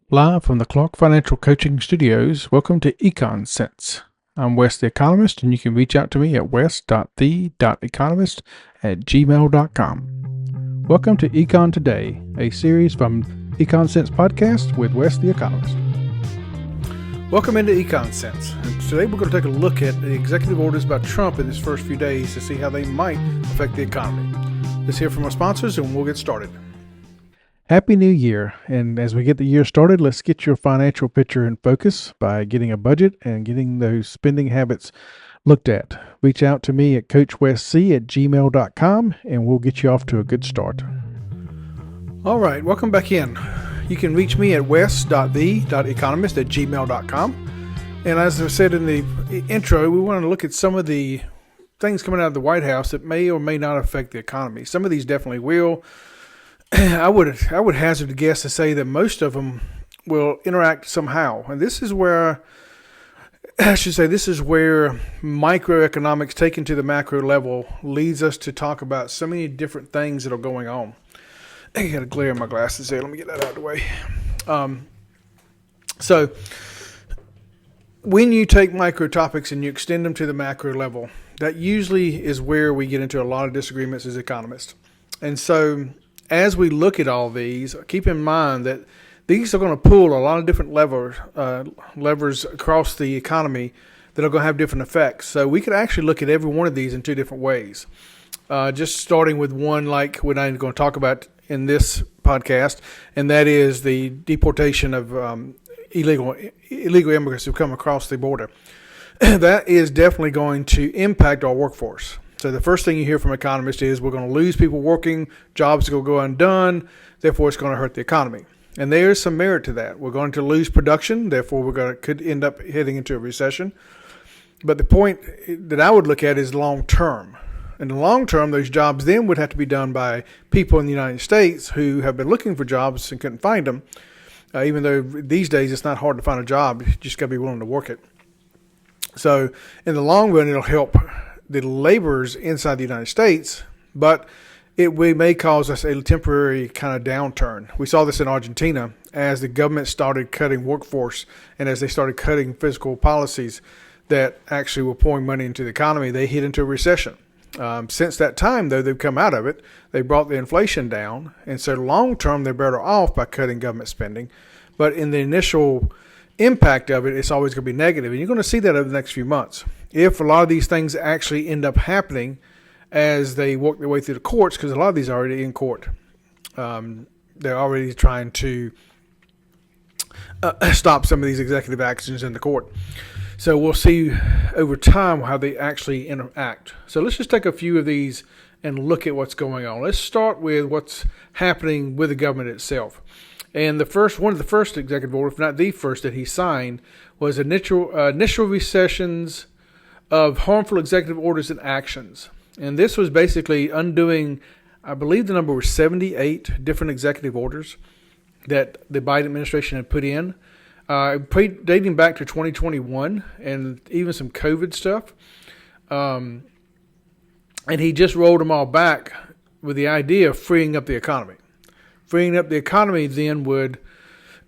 Live from the Clark Financial Coaching Studios, welcome to Econ Sense. I'm Wes the Economist, and you can reach out to me at wes.the.economist@gmail.com. Welcome to Econ Today, a series from Econ Sense podcast with Wes the Economist. Welcome into Econ Sense. And today we're going to take a look at the executive orders by Trump in his first few days to see how they might affect the economy. Let's hear from our sponsors and we'll get started. Happy New Year, and as we get the year started, let's get your financial picture in focus by getting a budget and getting those spending habits looked at. Reach out to me at coachwesc@gmail.com and we'll get you off to a good start. All right, welcome back in. You can reach me at wes.the.economist@gmail.com. And as I said in the intro, we want to look at some of the things coming out of the White House that may or may not affect the economy. Some of these definitely will. I would hazard a guess to say that most of them will interact somehow. And this is where, microeconomics taken to the macro level leads us to talk about so many different things that are going on. I got a glare in my glasses there. Let me get that out of the way. So when you take micro topics and you extend them to the macro level, that usually is where we get into a lot of disagreements as economists. And so as we look at all these, keep in mind that these are going to pull a lot of different levers across the economy that are going to have different effects. So we could actually look at every one of these in two different ways. Just starting with one like what I'm going to talk about in this podcast, and that is the deportation of illegal immigrants who come across the border. That is definitely going to impact our workforce. So the first thing you hear from economists is we're going to lose people working, jobs will go undone, therefore it's going to hurt the economy. And there's some merit to that. We're going to lose production, therefore could end up heading into a recession. But the point that I would look at is long term. In the long term, those jobs then would have to be done by people in the United States who have been looking for jobs and couldn't find them. Even though these days it's not hard to find a job, you just got to be willing to work it. So in the long run, it'll help the laborers inside the United States, but it may cause us a temporary kind of downturn. We saw this in Argentina as the government started cutting workforce and as they started cutting fiscal policies that actually were pouring money into the economy, they hit into a recession. Since that time, though, they've come out of it. They brought the inflation down, and so long term, they're better off by cutting government spending. But in the initial impact of it, it's always going to be negative, and you're going to see that over the next few months. If a lot of these things actually end up happening as they work their way through the courts, because a lot of these are already in court, they're already trying to stop some of these executive actions in the court. So we'll see over time how they actually interact. So let's just take a few of these and look at what's going on. Let's start with what's happening with the government itself. And one of the first executive orders, if not the first that he signed, was initial recessions of harmful executive orders and actions. And this was basically undoing, I believe the number was 78 different executive orders that the Biden administration had put in, dating back to 2021 and even some COVID stuff. And he just rolled them all back with the idea of freeing up the economy. Freeing up the economy then would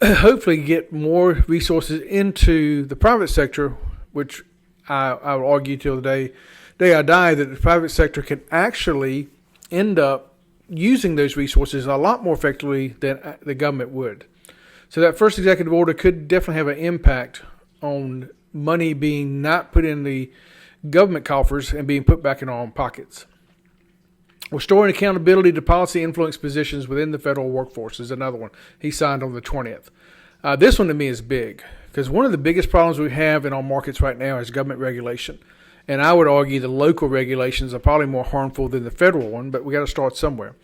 hopefully get more resources into the private sector, which I will argue till the day I die that the private sector can actually end up using those resources a lot more effectively than the government would. So that first executive order could definitely have an impact on money being not put in the government coffers and being put back in our own pockets. Restoring accountability to policy influence positions within the federal workforce is another one he signed on the 20th. This one to me is big because one of the biggest problems we have in our markets right now is government regulation. And I would argue the local regulations are probably more harmful than the federal one, but we got to start somewhere.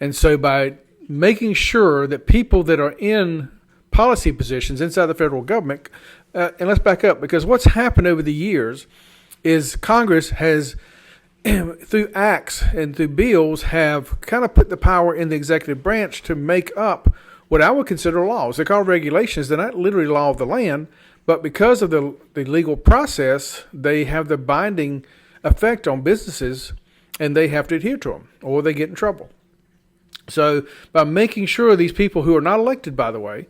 And so by making sure that people that are in policy positions inside the federal government, and let's back up, because what's happened over the years is Congress has through acts and through bills have kind of put the power in the executive branch to make up what I would consider laws. They're called regulations. They're not literally law of the land, but because of the legal process, they have the binding effect on businesses and they have to adhere to them or they get in trouble. So by making sure these people who are not elected, by the way,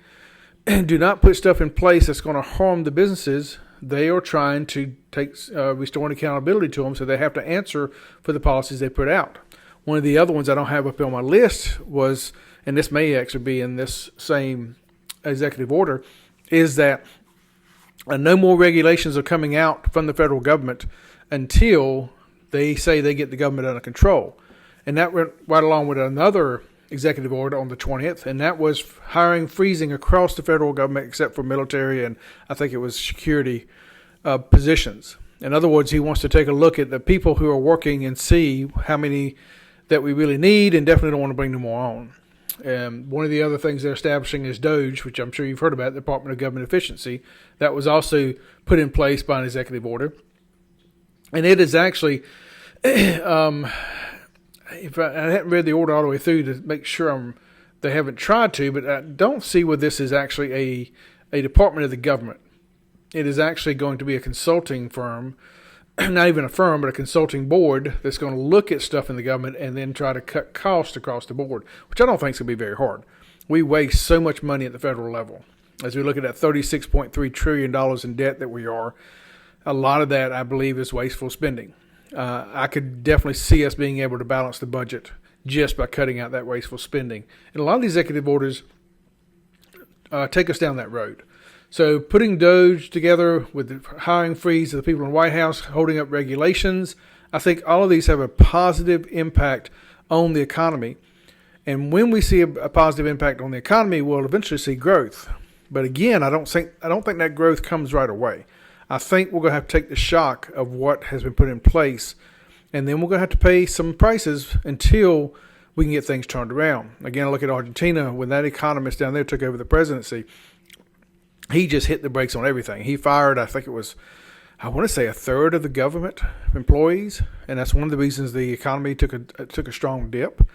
do not put stuff in place that's going to harm the businesses, they are trying to take restoring accountability to them, so they have to answer for the policies they put out. One of the other ones I don't have up on my list was, and this may actually be in this same executive order, is that no more regulations are coming out from the federal government until they say they get the government under control. And that went right along with another executive order on the 20th, and that was hiring freezing across the federal government except for military and I think it was security positions. In other words, he wants to take a look at the people who are working and see how many that we really need and definitely don't want to bring them more on. One of the other things they're establishing is DOGE, which I'm sure you've heard about, the Department of Government Efficiency. That was also put in place by an executive order. And it is actually, if I hadn't read the order all the way through to make sure they haven't tried to, but I don't see where this is actually a department of the government. It is actually going to be a consulting firm, not even a firm, but a consulting board that's going to look at stuff in the government and then try to cut costs across the board, which I don't think is going to be very hard. We waste so much money at the federal level. As we look at that $36.3 trillion in debt that we are, a lot of that, I believe, is wasteful spending. I could definitely see us being able to balance the budget just by cutting out that wasteful spending. And a lot of the executive orders take us down that road. So putting DOGE together with the hiring freeze of the people in the White House, holding up regulations, I think all of these have a positive impact on the economy. And when we see a positive impact on the economy, we'll eventually see growth. But again, I don't think that growth comes right away. I think we're going to have to take the shock of what has been put in place, and then we're going to have to pay some prices until we can get things turned around. Again, I look at Argentina. When that economist down there took over the presidency, he just hit the brakes on everything. He fired, I think it was, I want to say a third of the government employees, and that's one of the reasons the economy took a strong dip.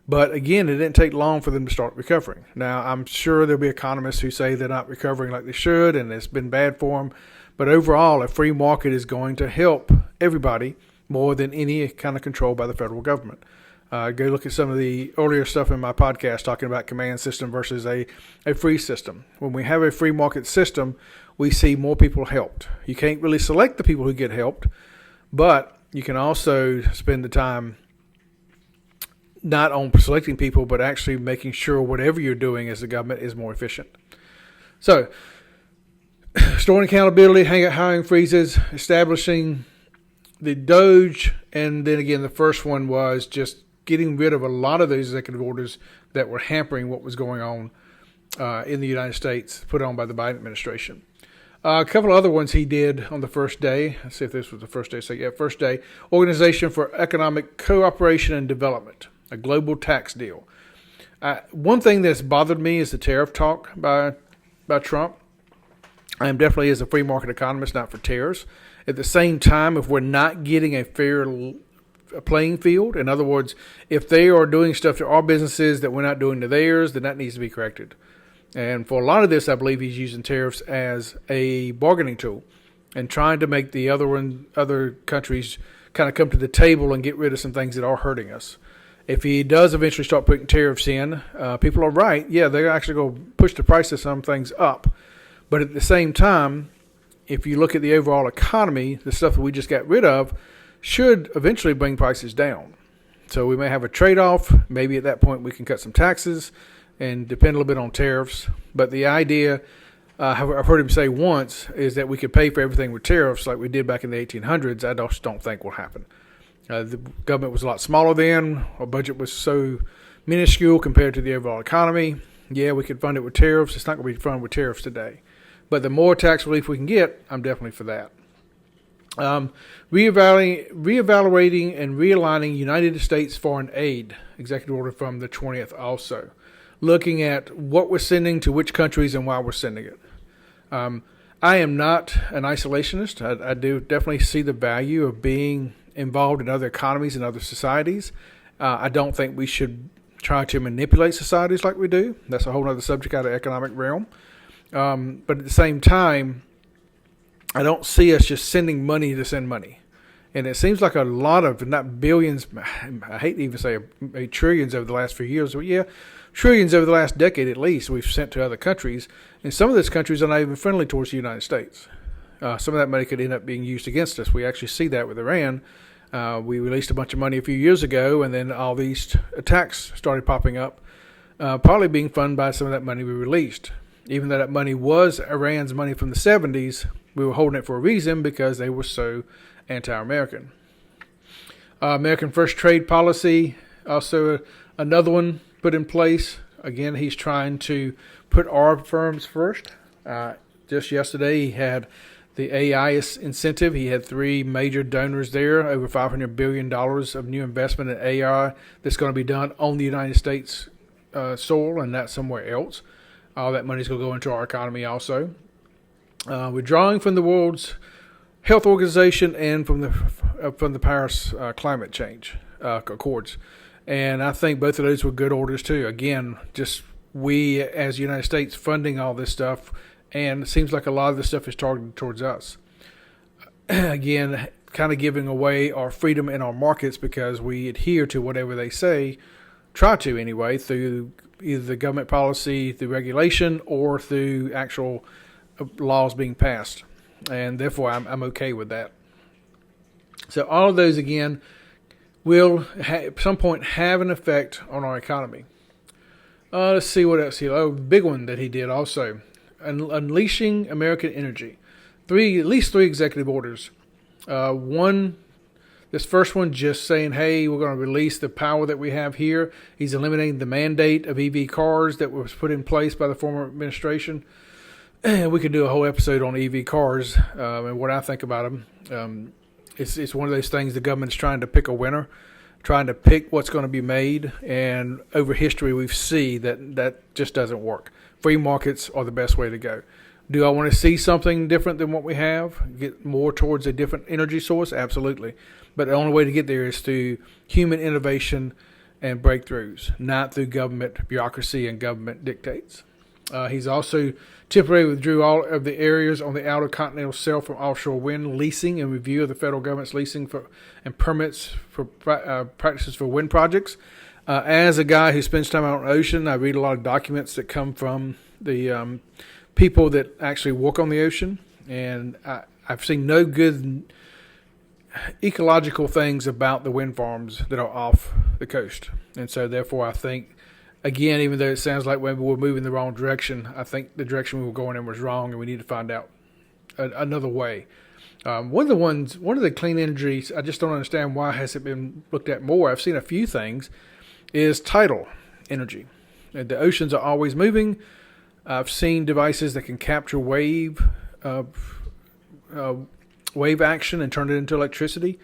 But again, it didn't take long for them to start recovering. Now, I'm sure there'll be economists who say they're not recovering like they should, and it's been bad for them. But overall, a free market is going to help everybody more than any kind of control by the federal government. Go look at some of the earlier stuff in my podcast talking about command system versus a free system. When we have a free market system, we see more people helped. You can't really select the people who get helped, but you can also spend the time not on selecting people, but actually making sure whatever you're doing as the government is more efficient. So, storing accountability, hiring freezes, establishing the DOGE, and then again, the first one was just getting rid of a lot of those executive orders that were hampering what was going on in the United States, put on by the Biden administration. A couple of other ones he did on the first day. Let's see if this was the first day. So yeah, first day. Organization for Economic Cooperation and Development, a global tax deal. One thing that's bothered me is the tariff talk by Trump. I am definitely, as a free market economist, not for tariffs. At the same time, if we're not getting a fair playing field, in other words, if they are doing stuff to our businesses that we're not doing to theirs, then that needs to be corrected. And for a lot of this, I believe he's using tariffs as a bargaining tool and trying to make the other countries kind of come to the table and get rid of some things that are hurting us. If he does eventually start putting tariffs in, people are right. Yeah, they're actually going to push the price of some things up. But at the same time, if you look at the overall economy, the stuff that we just got rid of should eventually bring prices down. So we may have a trade-off. Maybe at that point we can cut some taxes and depend a little bit on tariffs. But the idea, I've heard him say once, is that we could pay for everything with tariffs like we did back in the 1800s. I just don't think will happen. The government was a lot smaller then. Our budget was so minuscule compared to the overall economy. Yeah, we could fund it with tariffs. It's not going to be funded with tariffs today. But the more tax relief we can get, I'm definitely for that. Reevaluating and realigning United States foreign aid, executive order from the 20th also. Looking at what we're sending to which countries and why we're sending it. I am not an isolationist. I do definitely see the value of being involved in other economies and other societies. I don't think we should try to manipulate societies like we do. That's a whole other subject out of the economic realm. But at the same time, I don't see us just sending money to send money. And it seems like a lot of, not billions, I hate to even say trillions over the last few years, but yeah, trillions over the last decade at least we've sent to other countries. And some of those countries are not even friendly towards the United States. Some of that money could end up being used against us. We actually see that with Iran. We released a bunch of money a few years ago, and then all these attacks started popping up, partly being funded by some of that money we released. Even though that money was Iran's money from the 70s, we were holding it for a reason because they were so anti-American. American First Trade Policy, also another one put in place. Again, he's trying to put our firms first. Just yesterday, he had the AI incentive. He had 3 major donors there, over $500 billion of new investment in AI that's going to be done on the United States soil and not somewhere else. All that money is going to go into our economy also. Withdrawing from the World's Health Organization and from the Paris climate change accords. And I think both of those were good orders too. Again, just we as the United States funding all this stuff, and it seems like a lot of this stuff is targeted towards us. Again, kind of giving away our freedom in our markets because we adhere to whatever they say, try to anyway, through either the government policy, through regulation, or through actual laws being passed. And therefore, I'm okay with that. So all of those, again, will at some point have an effect on our economy. Let's see what else here. Oh, big one that he did also. Unleashing American energy. At least three executive orders. This first one just saying, hey, we're going to release the power that we have here. He's eliminating the mandate of EV cars that was put in place by the former administration. We could do a whole episode on EV cars and what I think about them. It's one of those things the government's trying to pick a winner, trying to pick what's going to be made. And over history, we see that just doesn't work. Free markets are the best way to go. Do I want to see something different than what we have? Get more towards a different energy source? Absolutely. But the only way to get there is through human innovation and breakthroughs, not through government bureaucracy and government dictates. He's also temporarily withdrew all of the areas on the outer continental shelf from offshore wind leasing and review of the federal government's leasing and permits for practices for wind projects. As a guy who spends time out on the ocean, I read a lot of documents that come from the people that actually work on the ocean, and I've seen no good ecological things about the wind farms that are off the coast. And so therefore I think, again, even though it sounds like maybe we're moving the wrong direction, I think the direction we were going in was wrong, and we need to find out another way. One of the clean energies, I just don't understand why hasn't been looked at more. I've seen a few things, is tidal energy. The oceans are always moving. I've seen devices that can capture wave action and turn it into electricity.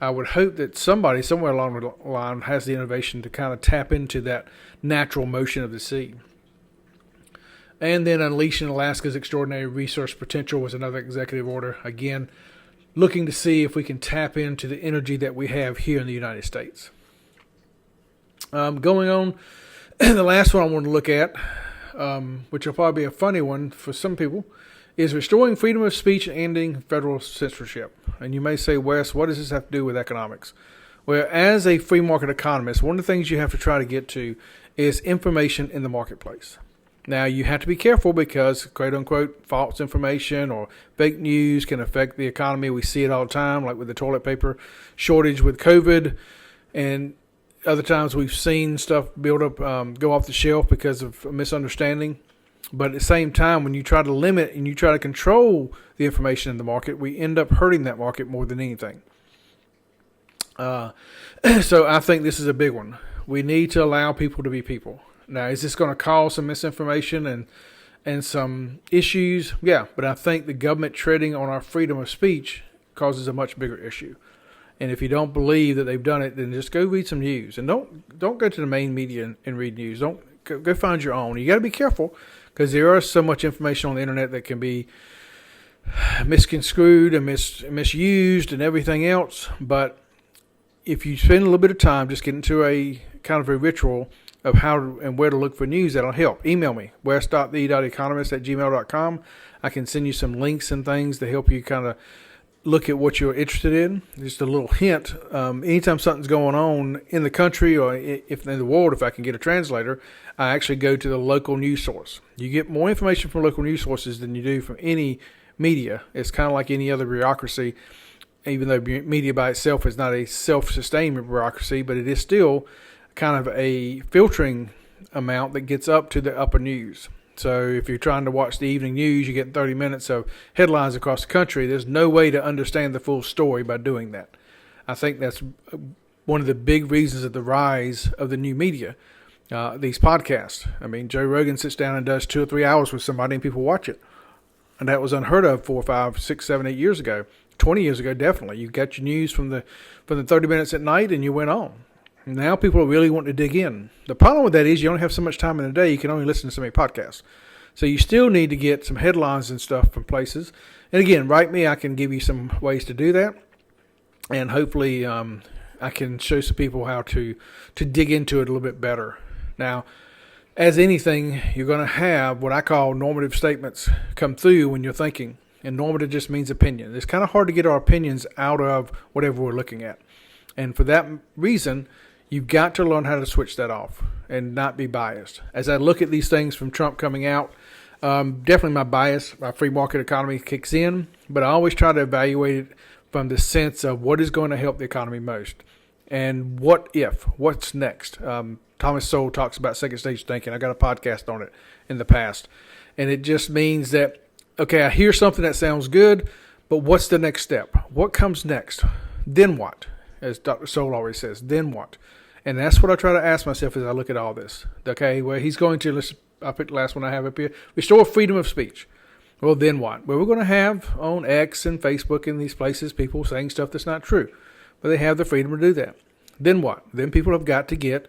I would hope that somebody somewhere along the line has the innovation to kind of tap into that natural motion of the sea. And then unleashing Alaska's extraordinary resource potential was another executive order. Again, looking to see if we can tap into the energy that we have here in the United States. Going on, the last one I want to look at, which will probably be a funny one for some people, is restoring freedom of speech and ending federal censorship. And you may say, Wes, what does this have to do with economics? Well, as a free market economist, one of the things you have to try to get to is information in the marketplace. Now, you have to be careful because, quote unquote, false information or fake news can affect the economy. We see it all the time, like with the toilet paper shortage with COVID. And other times we've seen stuff build up, go off the shelf because of a misunderstanding. But at the same time, when you try to limit and you try to control the information in the market, we end up hurting that market more than anything. So I think this is a big one. We need to allow people to be people. Now, is this going to cause some misinformation and some issues? Yeah, but I think the government treading on our freedom of speech causes a much bigger issue. And if you don't believe that they've done it, then just go read some news. And don't go to the main media and read news. Don't go find your own. You got to be careful because there is so much information on the internet that can be misconstrued and misused and everything else. But if you spend a little bit of time just getting to a kind of a ritual of how and where to look for news, that'll help. Email me, wes.the.economist@gmail.com. I can send you some links and things to help you kind of look at what you're interested in. Just a little hint. Anytime something's going on in the country or if in the world, if I can get a translator, I actually go to the local news source. You get more information from local news sources than you do from any media. It's kind of like any other bureaucracy, even though media by itself is not a self-sustaining bureaucracy, but it is still kind of a filtering amount that gets up to the upper news. So if you're trying to watch the evening news, you get 30 minutes of headlines across the country. There's no way to understand the full story by doing that. I think that's one of the big reasons of the rise of the new media, these podcasts. I mean, Joe Rogan sits down and does 2 or 3 hours with somebody and people watch it. And that was unheard of 4, 5, 6, 7, 8 years ago. 20 years ago, definitely. You got your news from the 30 minutes at night and you went on. Now people are really wanting to dig in. The problem with that is you only have so much time in the day. You can only listen to so many podcasts. So you still need to get some headlines and stuff from places. And again, write me. I can give you some ways to do that. And hopefully I can show some people how to dig into it a little bit better. Now, as anything, you're going to have what I call normative statements come through when you're thinking. And normative just means opinion. It's kind of hard to get our opinions out of whatever we're looking at. And for that reason, you've got to learn how to switch that off and not be biased. As I look at these things from Trump coming out, definitely my bias, my free market economy kicks in, but I always try to evaluate it from the sense of what is going to help the economy most. And what's next? Thomas Sowell talks about second stage thinking. I got a podcast on it in the past. And it just means that, okay, I hear something that sounds good, but what's the next step? What comes next? Then what? As Dr. Sowell always says, then what? And that's what I try to ask myself as I look at all this. Okay, well, he's going to, I'll pick the last one I have up here, restore freedom of speech. Well, then what? Well, we're going to have on X and Facebook and these places people saying stuff that's not true. But they have the freedom to do that. Then what? Then people have got to get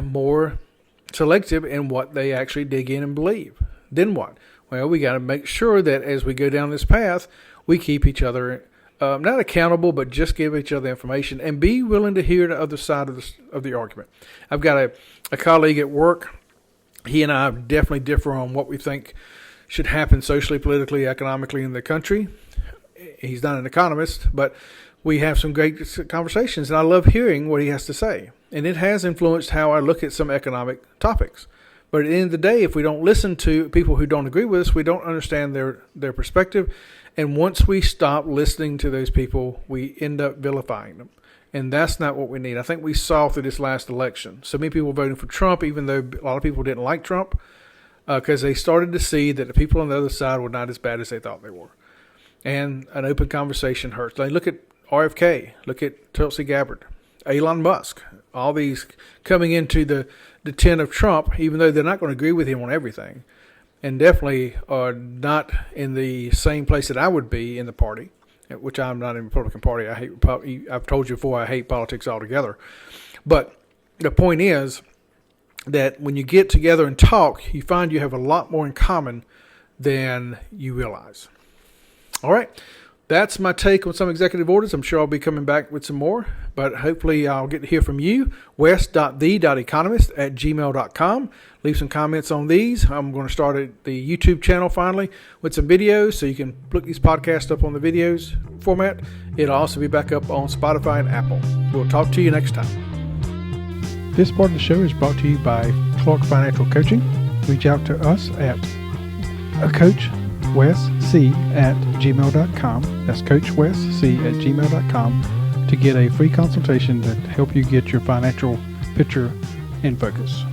more selective in what they actually dig in and believe. Then what? Well, we got to make sure that as we go down this path, we keep each other not accountable, but just give each other information and be willing to hear the other side of the argument. I've got a colleague at work. He and I definitely differ on what we think should happen socially, politically, economically in the country. He's not an economist, but we have some great conversations, and I love hearing what he has to say. And it has influenced how I look at some economic topics. But at the end of the day, if we don't listen to people who don't agree with us, we don't understand their perspective. And once we stop listening to those people, we end up vilifying them. And that's not what we need. I think we saw through this last election. So many people voting for Trump, even though a lot of people didn't like Trump, because they started to see that the people on the other side were not as bad as they thought they were. And an open conversation hurts. Like, look at RFK, look at Tulsi Gabbard, Elon Musk, all these coming into the tent of Trump, even though they're not going to agree with him on everything, and definitely are not in the same place that I would be in the party, which I'm not in the Republican Party. I've told you before, I hate politics altogether. But the point is that when you get together and talk, you find you have a lot more in common than you realize. All right. That's my take on some executive orders. I'm sure I'll be coming back with some more, but hopefully I'll get to hear from you. wes.the.economist@gmail.com. Leave some comments on these. I'm going to start the YouTube channel finally with some videos, so you can look these podcasts up on the videos format. It'll also be back up on Spotify and Apple. We'll talk to you next time. This part of the show is brought to you by Clark Financial Coaching. Reach out to us at coachwesc@gmail.com. That's coachwesc@gmail.com to get a free consultation to help you get your financial picture in focus.